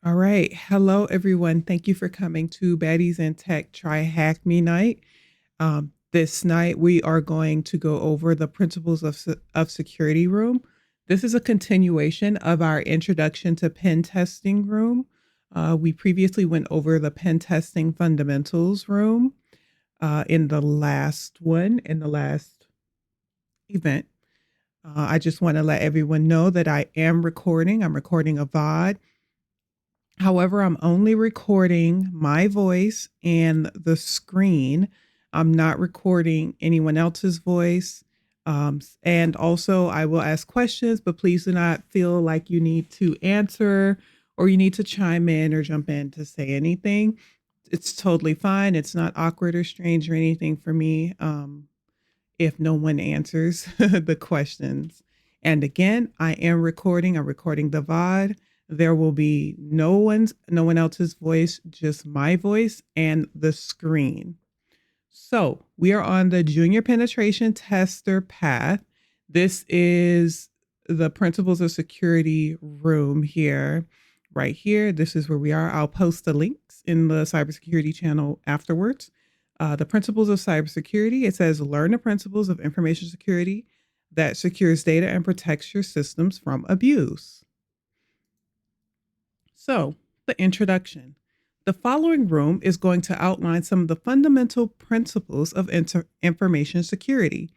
All right. Hello, everyone. Thank you for coming to Baddies and Tech TryHackMe Night. This night, we are going to go over the principles of security room. This is a continuation of our introduction to pen testing room. We previously went over the pen testing fundamentals room in the last event. I just want to let everyone know that I am recording. I'm recording a VOD. However, I'm only recording my voice and the screen. I'm not recording anyone else's voice. And also, I will ask questions, but please do not feel like you need to answer or you need to chime in or jump in to say anything. It's totally fine. It's not awkward or strange or anything for me if no one answers the questions. And again, I am recording. I'm recording the VOD. There will be no one else's voice, just my voice and the screen. So we are on the junior penetration tester path. This is the principles of security room here, right here. This is where we are. I'll post the links in the cybersecurity channel afterwards. The principles of cybersecurity, it says learn the principles of information security that secures data and protects your systems from abuse. So, the introduction. The following room is going to outline some of the fundamental principles of information security,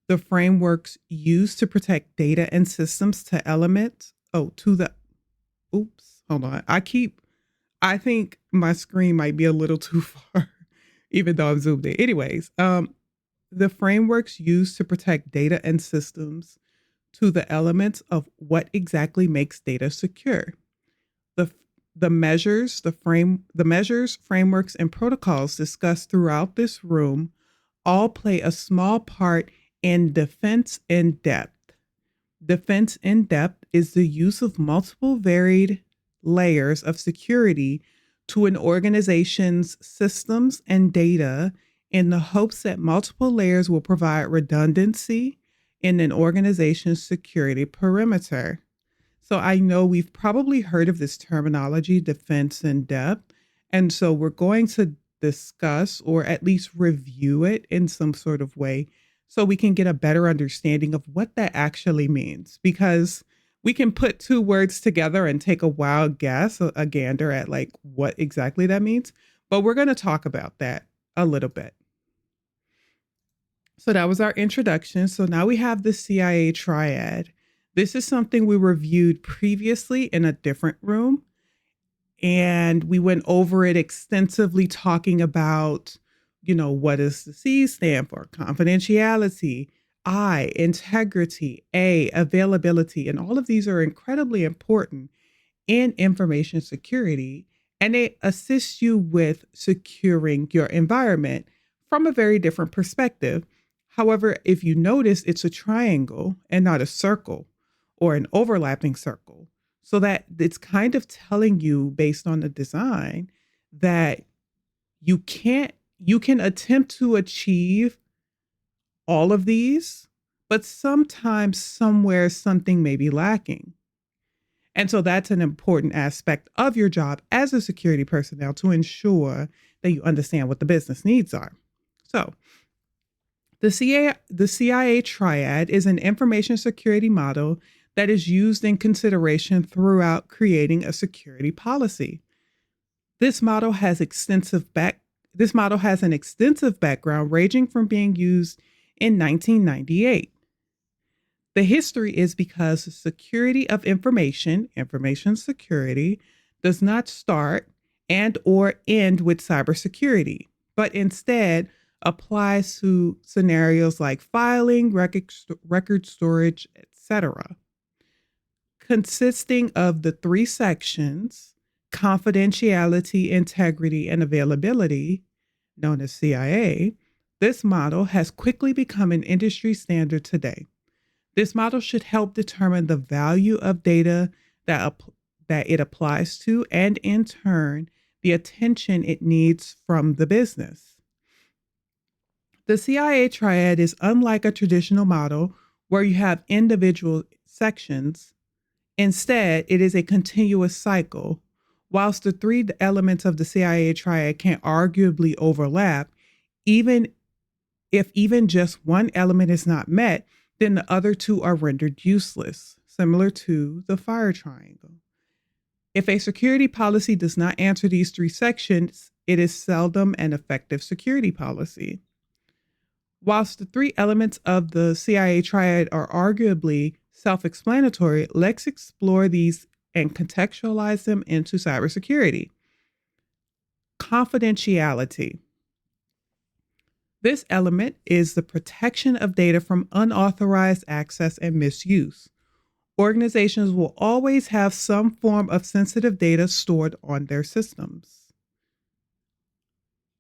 the frameworks used to protect data and systems to elements. Hold on. I think my screen might be a little too far, even though I'm zoomed in. Anyways, the frameworks used to protect data and systems to the elements of what exactly makes data secure. The measures, frameworks, and protocols discussed throughout this room all play a small part in defense in depth. Defense in depth is the use of multiple varied layers of security to an organization's systems and data in the hopes that multiple layers will provide redundancy in an organization's security perimeter. So I know we've probably heard of this terminology, defense in depth. And so we're going to discuss or at least review it in some sort of way so we can get a better understanding of what that actually means. Because we can put two words together and take a wild guess, a gander at like what exactly that means. But we're going to talk about that a little bit. So that was our introduction. So now we have the CIA triad. This is something we reviewed previously in a different room, and we went over it extensively talking about, what does the C stand for? Confidentiality, I, integrity, A, availability, and all of these are incredibly important in information security, and they assist you with securing your environment from a very different perspective. However, if you notice, it's a triangle and not a circle or an overlapping circle. So that it's kind of telling you based on the design that you can attempt to achieve all of these, but sometimes somewhere something may be lacking. And so that's an important aspect of your job as a security personnel to ensure that you understand what the business needs are. So the CIA triad is an information security model that is used in consideration throughout creating a security policy. This model has an extensive background ranging from being used in 1998. The history is because security of information security, does not start and or end with cybersecurity, but instead applies to scenarios like filing, record storage, etc. Consisting of the three sections, confidentiality, integrity, and availability, known as CIA, this model has quickly become an industry standard today. This model should help determine the value of data that it applies to, and in turn, the attention it needs from the business. The CIA triad is unlike a traditional model where you have individual sections. Instead, it is a continuous cycle Whilst the three elements of the CIA triad can arguably overlap, even if even just one element is not met, then the other two are rendered useless, similar to the fire triangle. If a security policy does not answer these three sections, it is seldom an effective security policy. Whilst the three elements of the CIA triad are arguably self explanatory, let's explore these and contextualize them into cybersecurity. Confidentiality. This element is the protection of data from unauthorized access and misuse. Organizations will always have some form of sensitive data stored on their systems.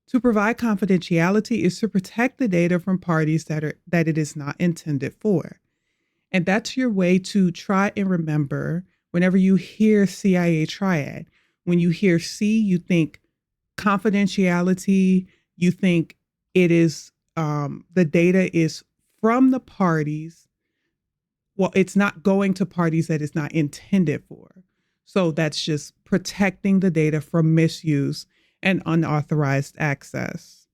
To provide confidentiality is to protect the data from parties that it is not intended for. And that's your way to try and remember whenever you hear CIA triad. When you hear C, you think confidentiality, you think it is the data is from the parties. Well, it's not going to parties that it's not intended for. So that's just protecting the data from misuse and unauthorized access.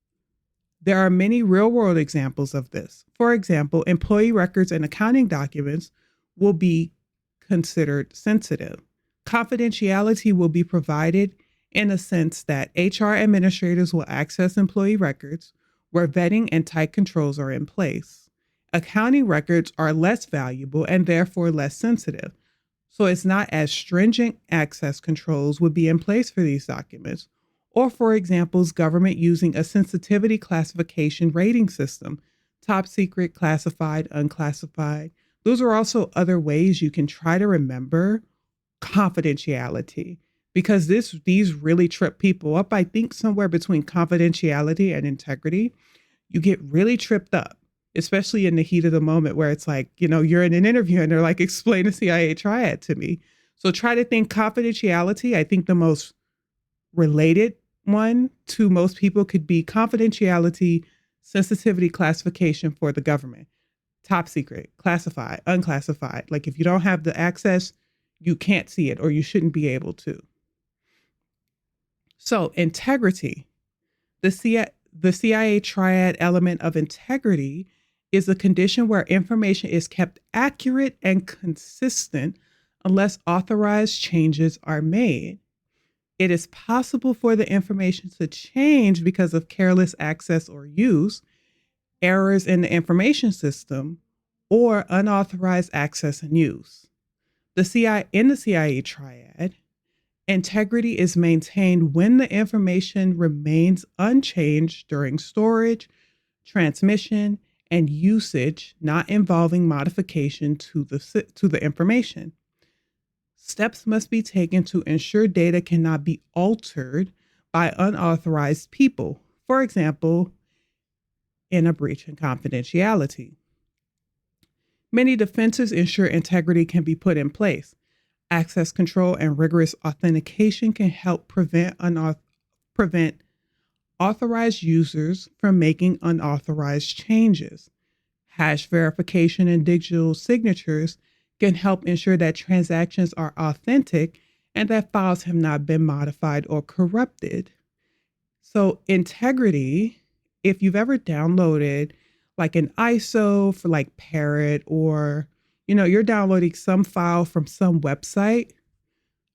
There are many real-world examples of this. For example, employee records and accounting documents will be considered sensitive. Confidentiality will be provided in a sense that HR administrators will access employee records where vetting and tight controls are in place. Accounting records are less valuable and therefore less sensitive. So it's not as stringent access controls would be in place for these documents. Or for examples, government using a sensitivity classification rating system, top secret, classified, unclassified. Those are also other ways you can try to remember confidentiality, because these really trip people up. I think somewhere between confidentiality and integrity, you get really tripped up, especially in the heat of the moment where it's like, you're in an interview and they're like, explain the CIA triad to me. So try to think confidentiality. I think the most related one to most people could be confidentiality, sensitivity classification for the government, top secret, classified, unclassified. Like if you don't have the access, you can't see it or you shouldn't be able to. So integrity, the CIA triad element of integrity is a condition where information is kept accurate and consistent unless authorized changes are made. It is possible for the information to change because of careless access or use, errors in the information system, or unauthorized access and use. In the CIA triad, integrity is maintained when the information remains unchanged during storage, transmission, and usage, not involving modification to the information. Steps must be taken to ensure data cannot be altered by unauthorized people, for example, in a breach in confidentiality. Many defenses ensure integrity can be put in place. Access control and rigorous authentication can help prevent authorized users from making unauthorized changes. Hash verification and digital signatures can help ensure that transactions are authentic and that files have not been modified or corrupted. So integrity, if you've ever downloaded like an ISO for like Parrot, or you're downloading some file from some website,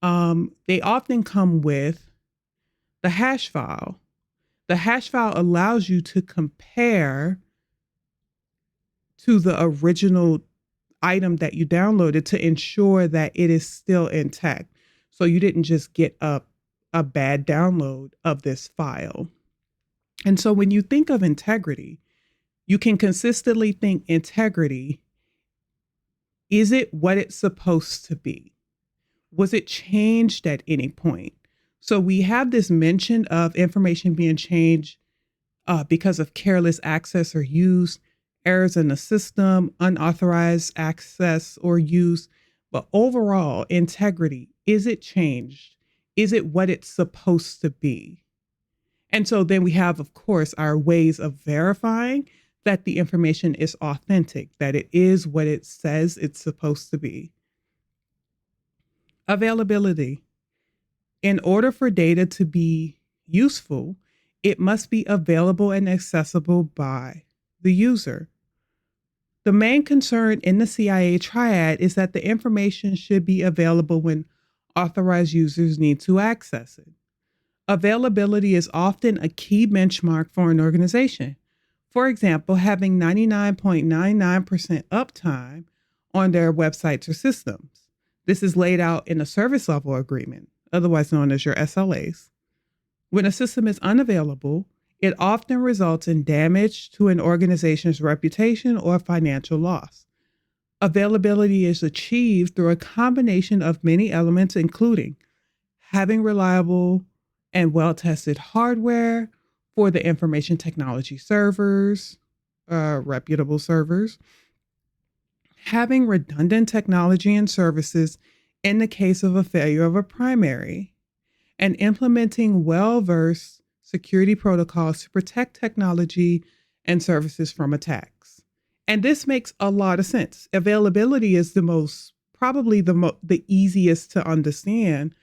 they often come with the hash file. The hash file allows you to compare to the original item that you downloaded to ensure that it is still intact. So you didn't just get a bad download of this file. And so when you think of integrity, you can consistently think integrity. Is it what it's supposed to be? Was it changed at any point? So we have this mention of information being changed because of careless access or use, errors in the system, unauthorized access or use. But overall, integrity, is it changed? Is it what it's supposed to be? And so then we have, of course, our ways of verifying that the information is authentic, that it is what it says it's supposed to be. Availability. In order for data to be useful, it must be available and accessible by the user. The main concern in the CIA triad is that the information should be available when authorized users need to access it. Availability is often a key benchmark for an organization. For example, having 99.99% uptime on their websites or systems. This is laid out in a service level agreement, otherwise known as your SLAs. When a system is unavailable, it often results in damage to an organization's reputation or financial loss. Availability is achieved through a combination of many elements, including having reliable and well-tested hardware for the information technology servers, reputable servers, having redundant technology and services in the case of a failure of a primary, and implementing well-versed security protocols to protect technology and services from attacks. And this makes a lot of sense. Availability is probably the easiest to understand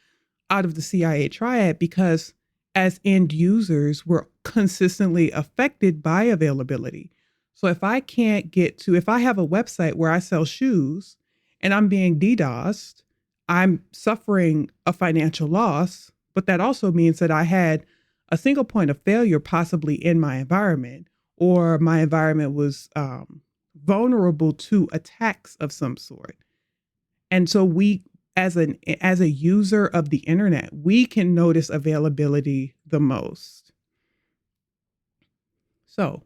out of the CIA triad because as end users, we're consistently affected by availability. So if I have a website where I sell shoes and I'm being DDoSed, I'm suffering a financial loss, but that also means that I had a single point of failure possibly in my environment, or my environment was vulnerable to attacks of some sort. And so as a user of the internet, we can notice availability the most. So,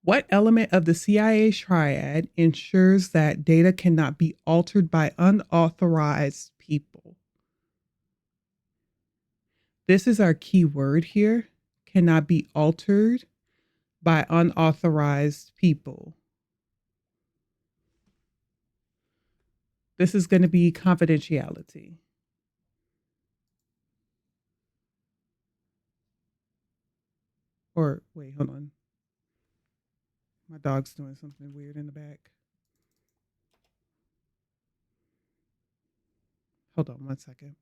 what element of the CIA triad ensures that data cannot be altered by unauthorized people? This is our key word here, cannot be altered by unauthorized people. This is going to be confidentiality. Or wait, hold on. My dog's doing something weird in the back. Hold on 1 second.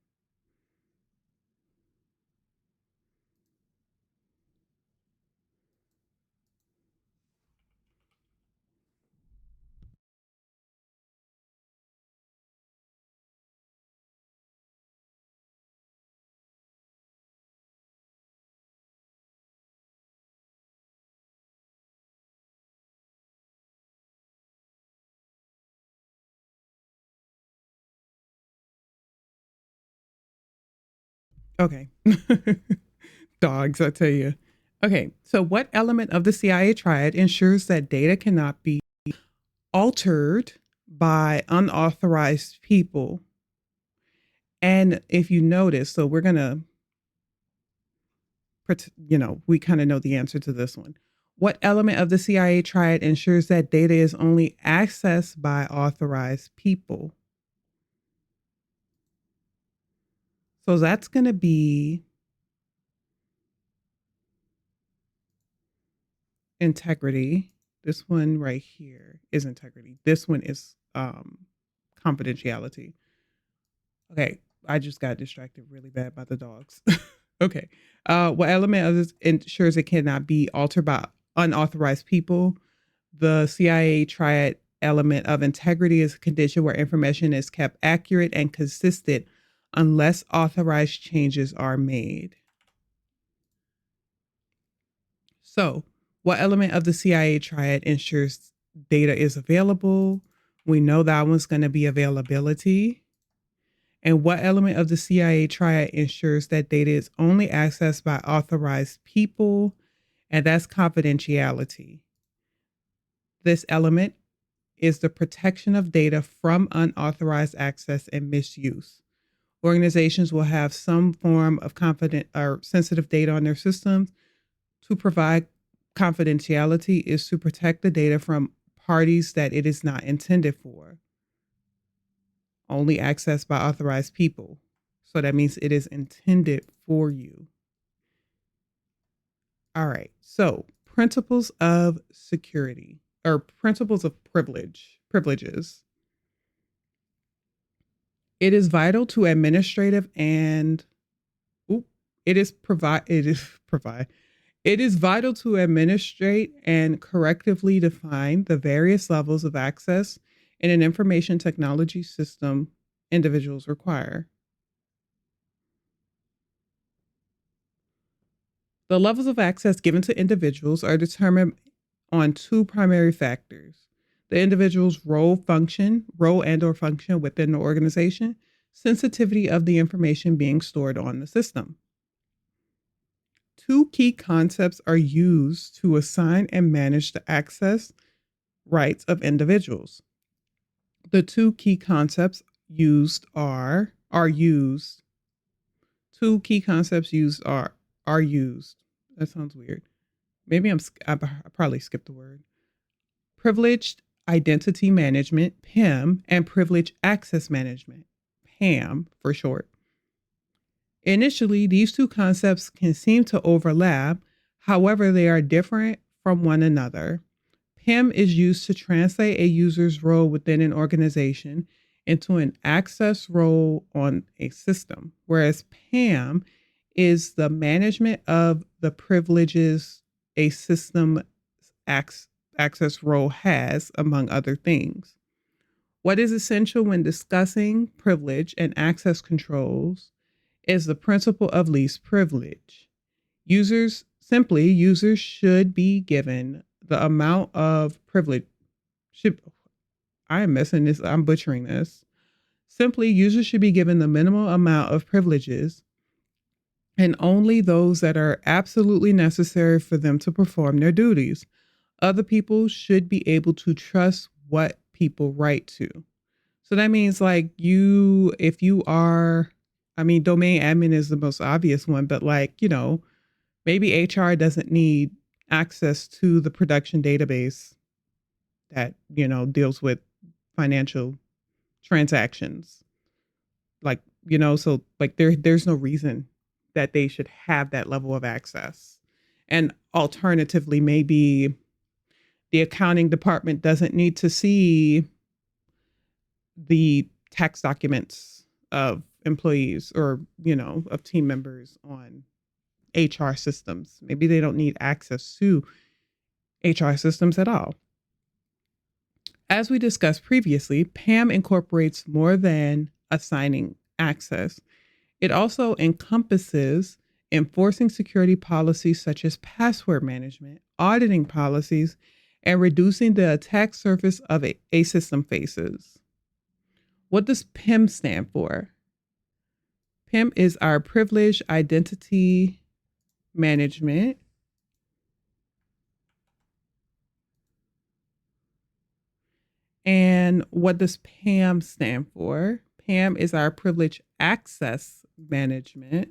Okay. Dogs, I tell you. Okay, so what element of the CIA triad ensures that data cannot be altered by unauthorized people? And if you notice, so we're going to, we kind of know the answer to this one. What element of the CIA triad ensures that data is only accessed by authorized people? So that's going to be integrity. This one right here is integrity. This one is confidentiality. Okay, I just got distracted really bad by the dogs. Okay. What element of this ensures it cannot be altered by unauthorized people? The CIA triad element of integrity is a condition where information is kept accurate and consistent unless authorized changes are made. So, what element of the CIA triad ensures data is available? We know that one's going to be availability. And what element of the CIA triad ensures that data is only accessed by authorized people? And that's confidentiality. This element is the protection of data from unauthorized access and misuse. Organizations will have some form of confident or sensitive data on their systems. To provide confidentiality is to protect the data from parties that it is not intended for. Only accessed by authorized people. So that means it is intended for you. All right. So principles of security or principles of privileges. It is vital to administrative and It is vital to administrate and correctively define the various levels of access in an information technology system individuals require. The levels of access given to individuals are determined on two primary factors: the individual's role and or function within the organization, sensitivity of the information being stored on the system. Two key concepts are used to assign and manage the access rights of individuals. The two key concepts used. Two key concepts used. That sounds weird. Maybe I probably skipped the word. Privileged Identity Management, PIM, and Privileged Access Management, PAM for short. Initially, these two concepts can seem to overlap, however, they are different from one another. PIM is used to translate a user's role within an organization into an access role on a system, whereas PAM is the management of the privileges a system access role has, among other things. What is essential when discussing privilege and access controls is the principle of least privilege. Users should be given the amount of privilege. I'm butchering this. Simply, users should be given the minimum amount of privileges and only those that are absolutely necessary for them to perform their duties. Other people should be able to trust what people write to. So that means like if you are, domain admin is the most obvious one, but maybe HR doesn't need access to the production database that, deals with financial transactions. There's no reason that they should have that level of access. And alternatively, maybe the accounting department doesn't need to see the tax documents of employees or, of team members on HR systems. Maybe they don't need access to HR systems at all. As we discussed previously, PAM incorporates more than assigning access. It also encompasses enforcing security policies such as password management, auditing policies, and reducing the attack surface of a system faces. What does PIM stand for? PIM is our Privileged Identity Management. And what does PAM stand for? PAM is our Privileged Access Management.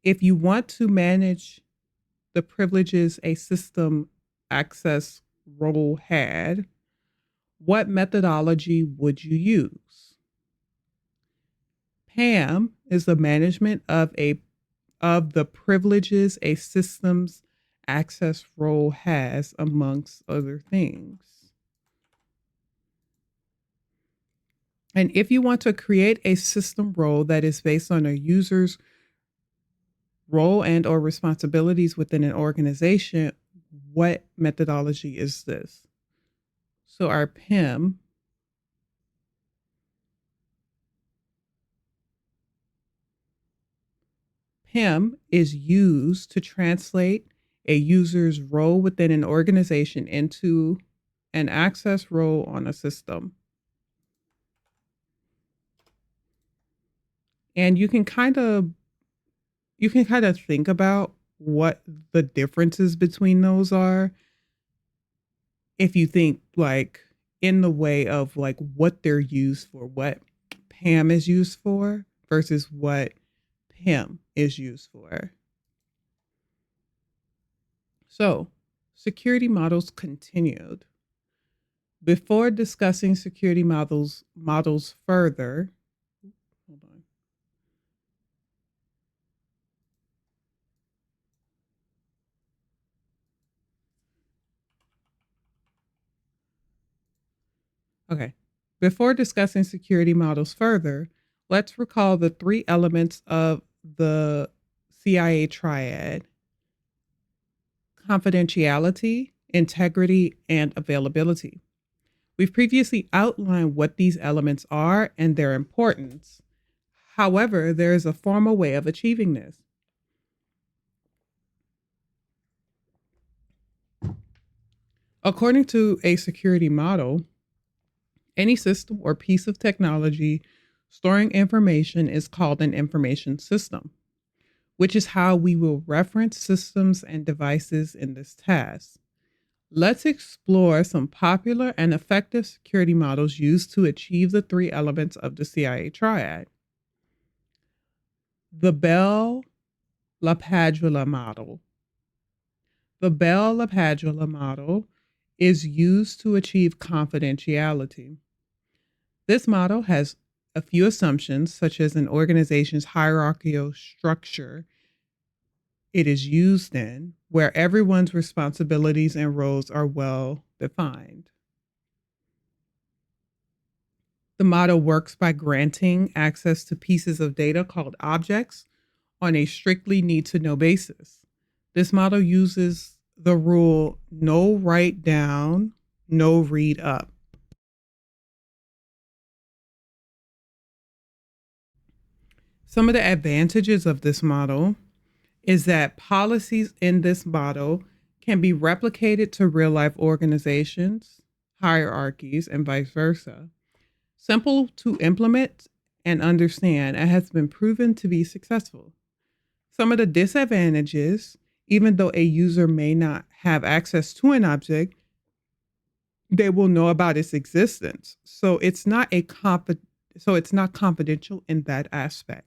If you want to manage the privileges a system access role had, what methodology would you use? PAM is the management of the privileges a system's access role has, amongst other things. And if you want to create a system role that is based on a user's role and or responsibilities within an organization, what methodology is this? So our PIM is used to translate a user's role within an organization into an access role on a system. And you can kind of think about what the differences between those are if you think like in the way of like what they're used for, what PAM is used for versus what PIM is used for. So, security models continued. Before discussing security models further, hold on. Okay. Before discussing security models further, let's recall the three elements of the CIA triad: confidentiality, integrity, and availability. We've previously outlined what these elements are and their importance. However, there is a formal way of achieving this. According to a security model, any system or piece of technology storing information is called an information system, which is how we will reference systems and devices in this task. Let's explore some popular and effective security models used to achieve the three elements of the CIA triad. The Bell-LaPadula model. The Bell-LaPadula model is used to achieve confidentiality. This model has a few assumptions, such as an organization's hierarchical structure it is used in, where everyone's responsibilities and roles are well defined. The model works by granting access to pieces of data called objects on a strictly need-to-know basis. This model uses the rule no write down, no read up. Some of the advantages of this model is that policies in this model can be replicated to real-life organizations, hierarchies, and vice versa. Simple to implement and understand, and has been proven to be successful. Some of the disadvantages: even though a user may not have access to an object, they will know about its existence. So it's not confidential in that aspect.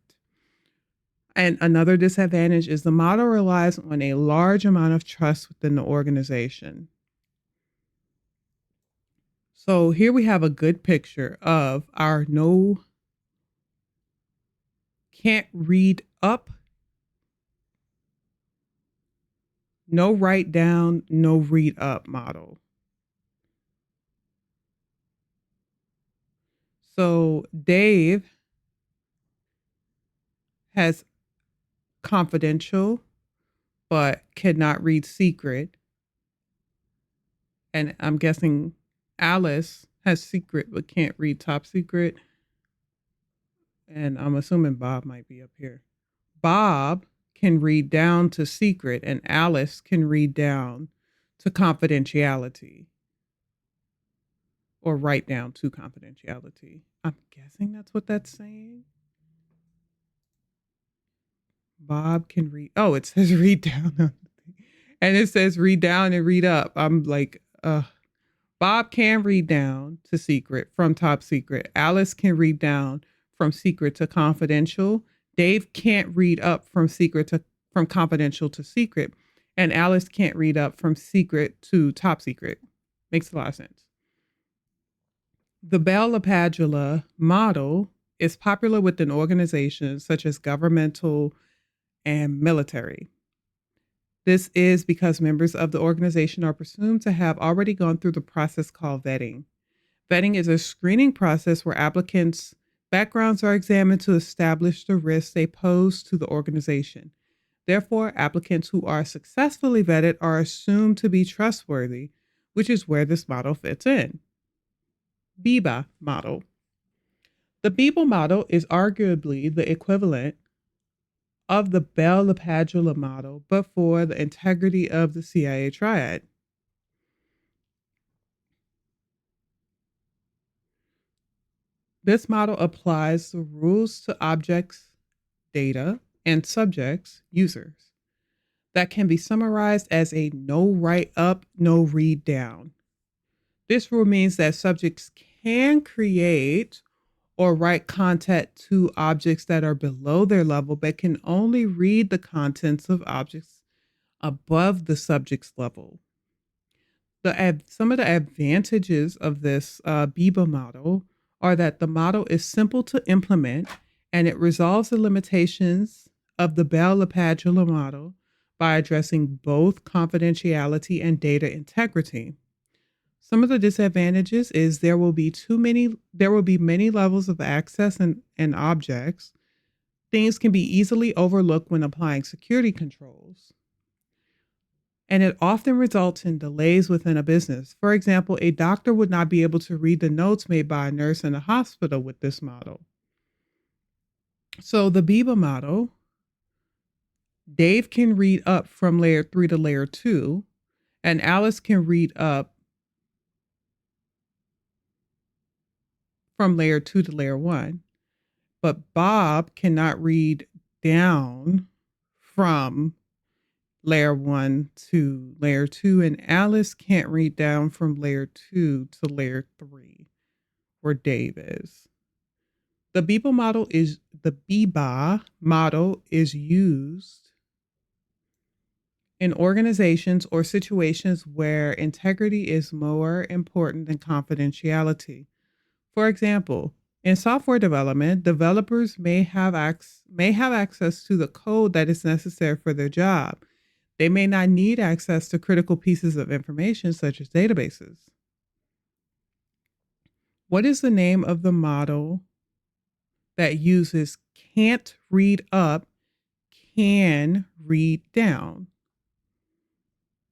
And another disadvantage is the model relies on a large amount of trust within the organization. So here we have a good picture of our can't read up, no write down, no read up model. So Dave has confidential, but cannot read secret. And I'm guessing Alice has secret, but can't read top secret. And I'm assuming Bob might be up here. Bob can read down to secret, and Alice can read down to confidentiality, or write down to confidentiality. I'm guessing that's what that's saying. Bob can read. Oh, it says read down. And it says read down and read up. I'm like, Bob can read down to secret from top secret. Alice can read down from secret to confidential. Dave can't read up from confidential to secret. And Alice can't read up from secret to top secret. Makes a lot of sense. The Bell-LaPadula model is popular within organizations such as governmental and military. This is because members of the organization are presumed to have already gone through the process called vetting. Vetting is a screening process where applicants' backgrounds are examined to establish the risks they pose to the organization. Therefore, applicants who are successfully vetted are assumed to be trustworthy, which is where this model fits in. BIBA model. The BIBA model is arguably the equivalent of the Bell-LaPadula model, but for the integrity of the CIA triad. This model applies the rules to objects, data, and subjects, users, that can be summarized as a no write up, no read down. This rule means that subjects can create or write content to objects that are below their level, but can only read the contents of objects above the subject's level. Some of the advantages of this BIBA model are that the model is simple to implement, and it resolves the limitations of the Bell-LaPadula model by addressing both confidentiality and data integrity. Some of the disadvantages is there will be many levels of access and objects. things can be easily overlooked when applying security controls, and it often results in delays within a business. For example, a doctor would not be able to read the notes made by a nurse in a hospital with this model. So the Biba model, Dave can read up from layer 3 to layer 2, and Alice can read up from layer 2 to layer 1. But Bob cannot read down from layer 1 to layer 2, and Alice can't read down from layer 2 to layer 3, where Dave is. The Biba model is used in organizations or situations where integrity is more important than confidentiality. For example, in software development, developers may have access to the code that is necessary for their job. They may not need access to critical pieces of information such as databases. What is the name of the model that uses can't read up, can read down?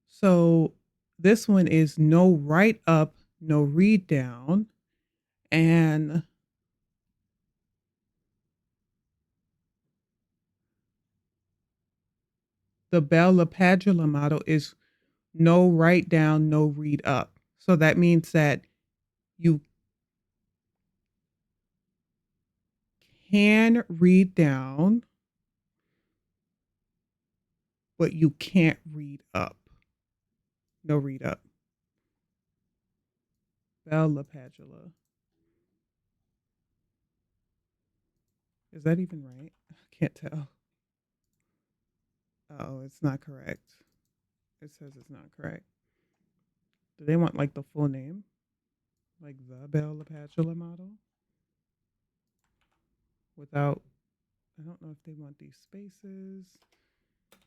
So this one is no write up, no read down. And the Bell LaPadula model is no write down, no read up. So that means that you can read down, but you can't read up. No read up. Bell LaPadula. Is that even right? I can't tell. Oh, it's not correct. It says it's not correct. Do they want like the full name? Like the Bell LaPadula model? Without, I don't know if they want these spaces.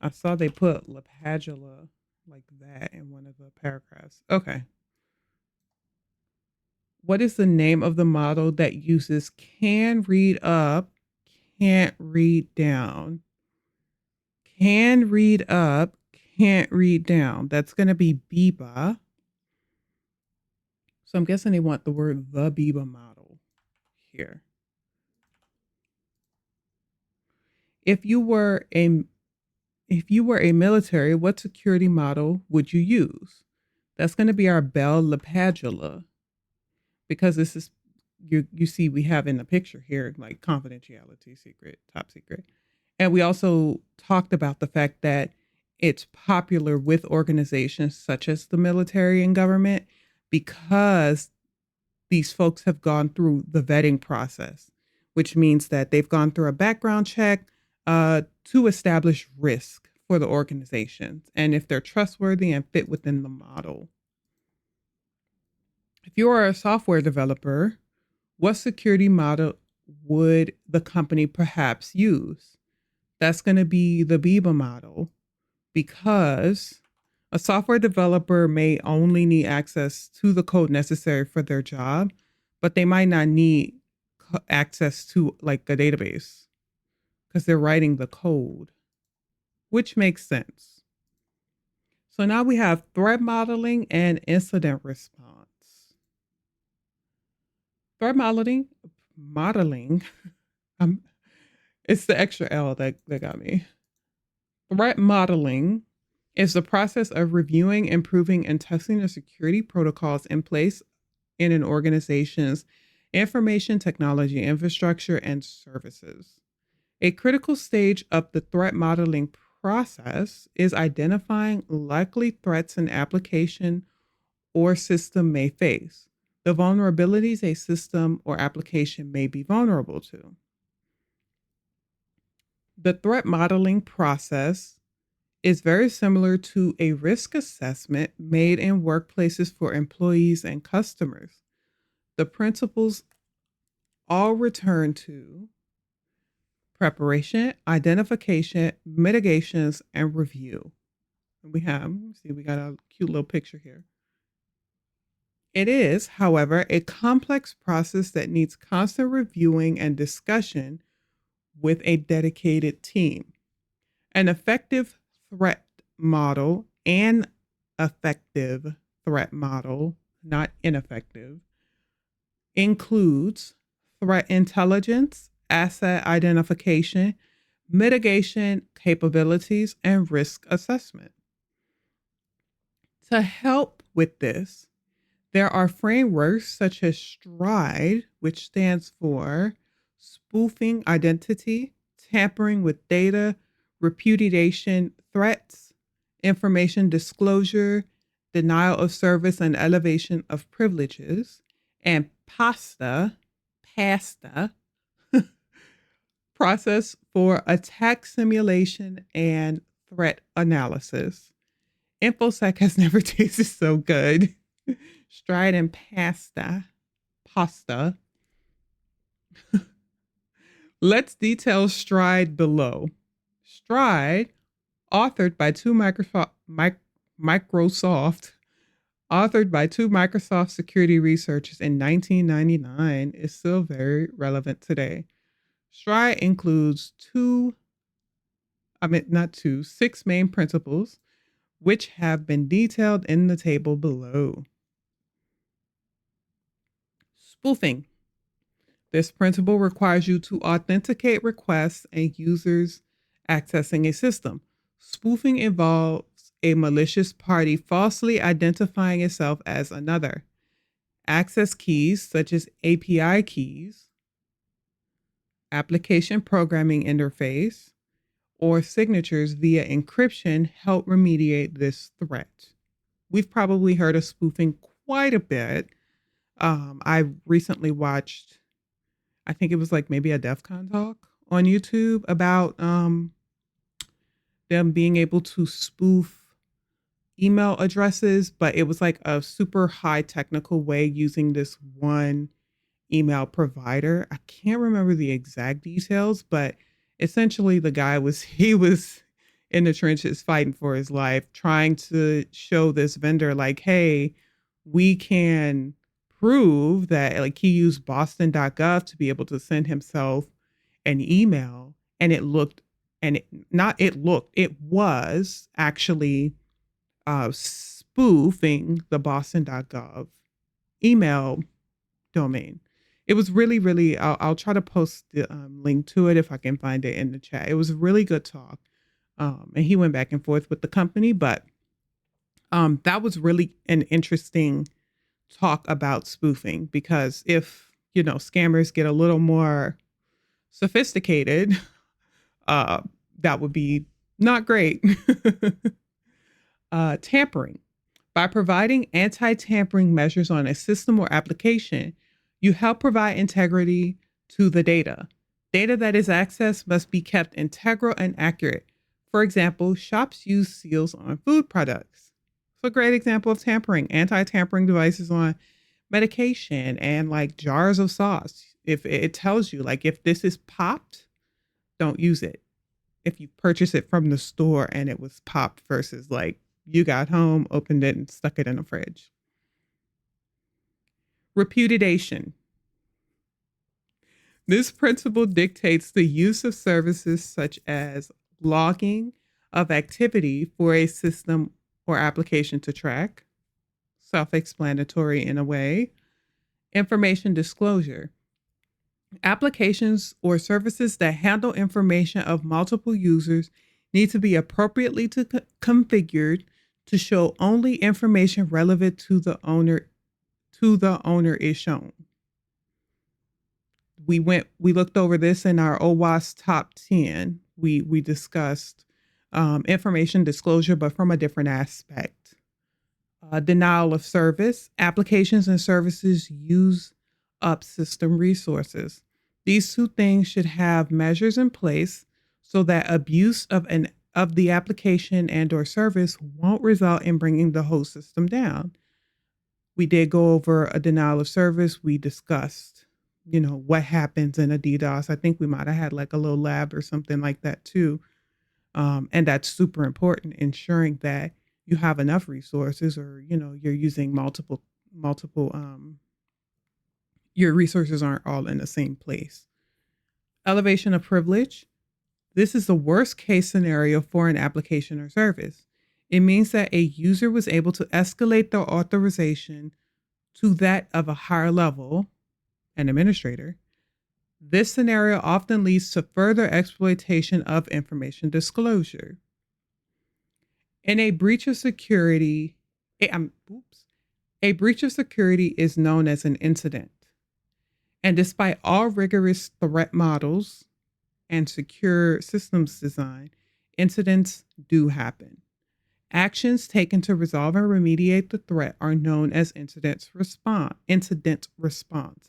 I saw they put LaPadula like that in one of the paragraphs. Okay. What is the name of the model that uses can read up, can't read down? Can read up, can't read down. That's going to be Biba. So I'm guessing they want the word the Biba model here. If you were a military, what security model would you use? That's going to be our Bell LaPadula, because this is you see we have in the picture here like confidentiality, secret, top secret. And we also talked about the fact that it's popular with organizations such as the military and government because these folks have gone through the vetting process, which means that they've gone through a background check to establish risk for the organizations and if they're trustworthy and fit within the model. If you are a software developer, what security model would the company perhaps use? That's going to be the Biba model, because a software developer may only need access to the code necessary for their job, but they might not need access to like a database because they're writing the code, which makes sense. So now we have threat modeling and incident response. Threat modeling, it's the extra L that got me. Threat modeling is the process of reviewing, improving, and testing the security protocols in place in an organization's information technology infrastructure and services. A critical stage of the threat modeling process is identifying likely threats an application or system may face, the vulnerabilities a system or application may be vulnerable to. The threat modeling process is very similar to a risk assessment made in workplaces for employees and customers. The principles all return to preparation, identification, mitigations, and review. And we got a cute little picture here. It is, however, a complex process that needs constant reviewing and discussion with a dedicated team. An effective threat model and effective threat model, not ineffective, includes threat intelligence, asset identification, mitigation capabilities, and risk assessment. To help with this, there are frameworks such as STRIDE, which stands for spoofing identity, tampering with data, repudiation threats, information disclosure, denial of service, and elevation of privileges, and PASTA, process for attack simulation and threat analysis. InfoSec has never tasted so good. Stride and pasta. Let's detail Stride below. Stride, authored by Microsoft, authored by two Microsoft security researchers in 1999, is still very relevant today. Stride includes six main principles, which have been detailed in the table below. Spoofing. This principle requires you to authenticate requests and users accessing a system. Spoofing involves a malicious party falsely identifying itself as another. Access keys, such as API keys, application programming interface, or signatures via encryption, help remediate this threat. We've probably heard of spoofing quite a bit. I recently watched, I think it was like maybe a DEF CON talk on YouTube about them being able to spoof email addresses, but it was like a super high technical way using this one email provider. I can't remember the exact details, but essentially the guy was in the trenches fighting for his life, trying to show this vendor like, hey, we can prove that, like, he used boston.gov to be able to send himself an email, and it was actually spoofing the boston.gov email domain. It was really, really, I'll try to post the link to it if I can find it in the chat. It was a really good talk. And he went back and forth with the company, but that was really an interesting talk about spoofing, because if, scammers get a little more sophisticated, that would be not great. Tampering. By providing anti-tampering measures on a system or application, you help provide integrity to the data. Data that is accessed must be kept integral and accurate. For example, shops use seals on food products. It's a great example of tampering. Anti-tampering devices on medication and like jars of sauce. If it tells you, like, if this is popped, don't use it. If you purchase it from the store and it was popped versus like you got home, opened it, and stuck it in the fridge. Repudiation. This principle dictates the use of services such as logging of activity for a system or application to track. Self-explanatory in a way. Information disclosure. Applications or services that handle information of multiple users need to be appropriately configured to show only information relevant to the owner is shown. We looked over this in our OWASP top 10. We discussed information disclosure, but from a different aspect. Denial of service. Applications and services use up system resources. These two things should have measures in place so that abuse of the application and or service won't result in bringing the whole system down. We did go over a denial of service. We discussed, what happens in a DDoS. I think we might have had like a little lab or something like that too. And that's super important, ensuring that you have enough resources, or, you're using multiple, your resources aren't all in the same place. Elevation of privilege. This is the worst case scenario for an application or service. It means that a user was able to escalate their authorization to that of a higher level, an administrator. This scenario often leads to further exploitation of information disclosure. In a breach of security, a breach of security is known as an incident. And despite all rigorous threat models and secure systems design, incidents do happen. Actions taken to resolve and remediate the threat are known as incident response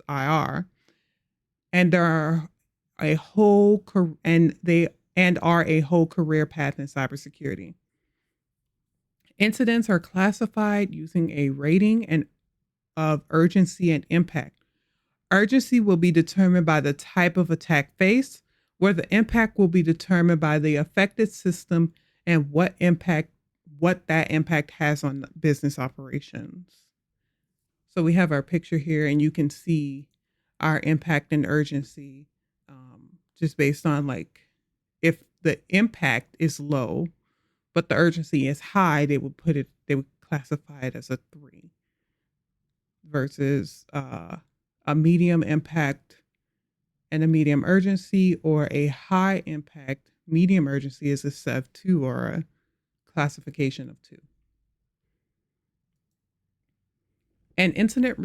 (IR), and there are a whole and they and are a whole career path in cybersecurity. Incidents are classified using a rating and of urgency and impact. Urgency will be determined by the type of attack faced, where the impact will be determined by the affected system and what that impact has on business operations. So we have our picture here, and you can see our impact and urgency just based on like if the impact is low, but the urgency is high, they would classify it as a 3 versus a medium impact and a medium urgency, or a high impact medium urgency is a SEV2 or a classification of 2. An incident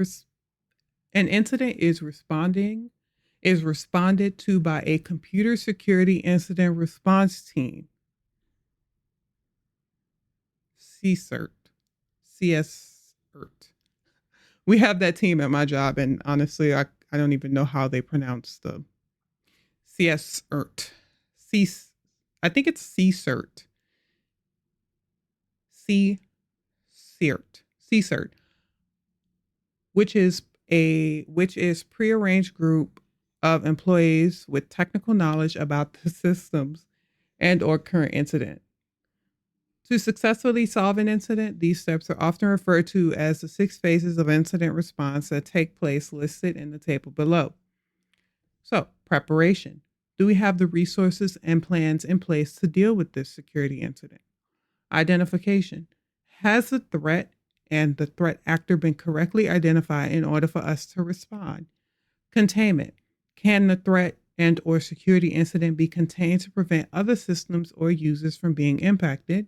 is responded to by a computer security incident response team. CSIRT. We have that team at my job, and honestly, I don't even know how they pronounce the CSIRT. I think it's CSIRT. CSIRT, which is prearranged group of employees with technical knowledge about the systems and or current incident. To successfully solve an incident, these steps are often referred to as the 6 phases of incident response that take place listed in the table below. So, preparation. Do we have the resources and plans in place to deal with this security incident? Identification. Has the threat and the threat actor been correctly identified in order for us to respond? Containment. Can the threat and or security incident be contained to prevent other systems or users from being impacted?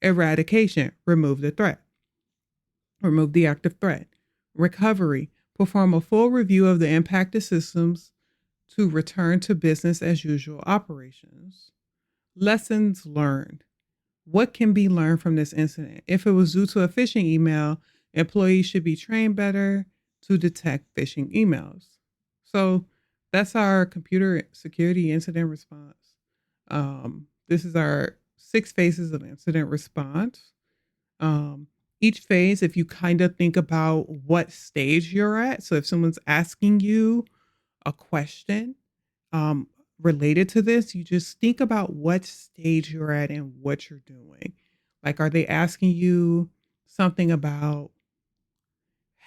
Eradication. Remove the threat. Remove the active threat. Recovery. Perform a full review of the impacted systems to return to business as usual operations. Lessons learned. What can be learned from this incident? If it was due to a phishing email, employees should be trained better to detect phishing emails. So that's our computer security incident response. This is our 6 phases of incident response. Each phase, if you kind of think about what stage you're at, so if someone's asking you a question related to this, you just think about what stage you're at and what you're doing. Like, are they asking you something about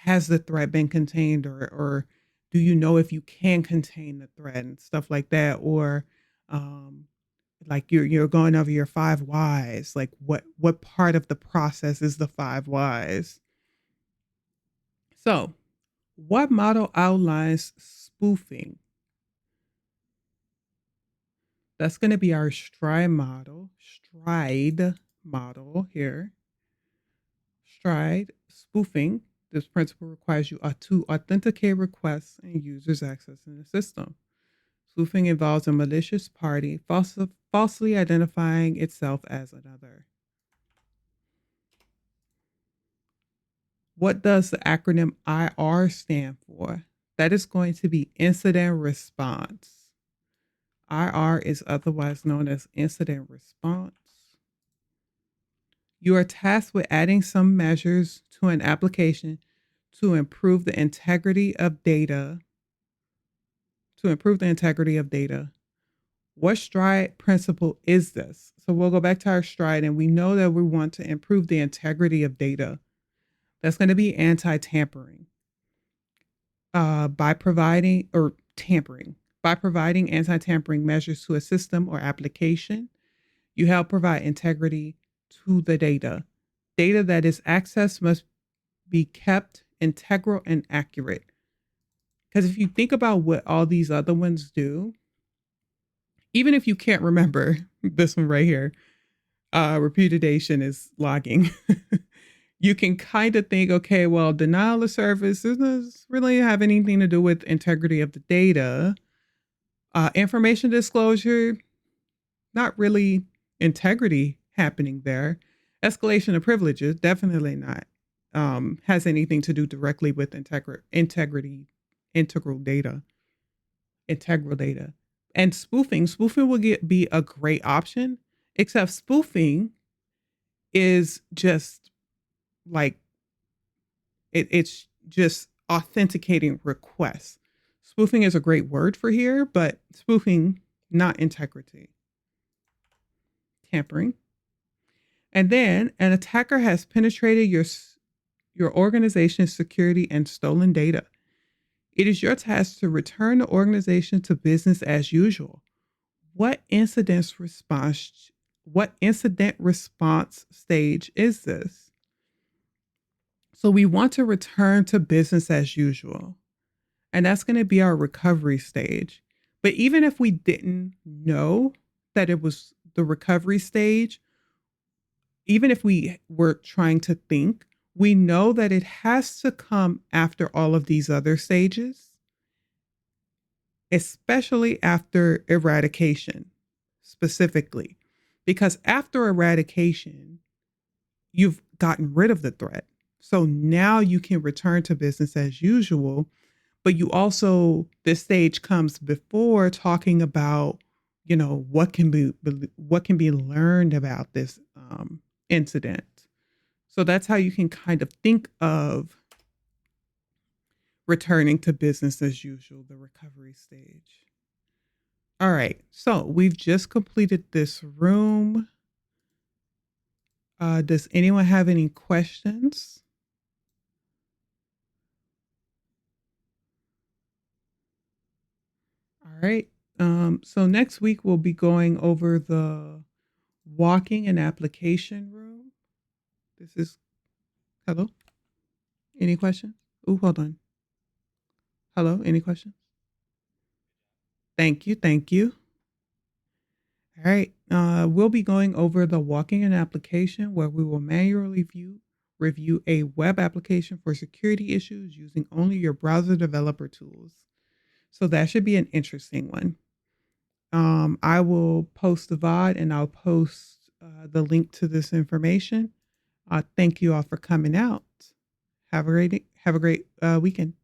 has the threat been contained, or do you know if you can contain the threat and stuff like that? Or like you're going over your 5 whys, like what part of the process is the 5 whys? So, what model outlines spoofing? That's going to be our stride model here. Stride spoofing. This principle requires you to authenticate requests and users accessing the system. Spoofing involves a malicious party falsely identifying itself as another. What does the acronym IR stand for? That is going to be incident response. IR is otherwise known as incident response. You are tasked with adding some measures to an application to improve the integrity of data. What stride principle is this? So we'll go back to our stride, and we know that we want to improve the integrity of data. That's going to be anti-tampering by providing, or tampering, By providing anti-tampering measures to a system or application, you help provide integrity to the data. Data that is accessed must be kept integral and accurate. Because if you think about what all these other ones do, even if you can't remember this one right here, repudiation is logging. You can kind of think, okay, well, denial of service doesn't really have anything to do with integrity of the data. Information disclosure, not really integrity happening there. Escalation of privileges, definitely not. Has anything to do directly with integrity, integral data, integral data. And spoofing will be a great option, except spoofing is just like it's just authenticating requests. Spoofing is a great word for here, but spoofing, not integrity. Tampering. And then an attacker has penetrated your organization's security and stolen data. It is your task to return the organization to business as usual. What incident response stage is this? So we want to return to business as usual. And that's going to be our recovery stage. But even if we didn't know that it was the recovery stage, even if we were trying to think, we know that it has to come after all of these other stages, especially after eradication, specifically. Because after eradication, you've gotten rid of the threat. So now you can return to business as usual. But you also, this stage comes before talking about, what can be learned about this incident. So that's how you can kind of think of returning to business as usual, the recovery stage. All right, so we've just completed this room. Does anyone have any questions? All right. So next week we'll be going over the walking and application room. This is, hello? Any questions? Oh, hold on. Hello, any questions? Thank you, thank you. All right, we'll be going over the walking and application where we will manually review a web application for security issues using only your browser developer tools. So that should be an interesting one. I will post the VOD and I'll post the link to this information. Thank you all for coming out. Have a great weekend.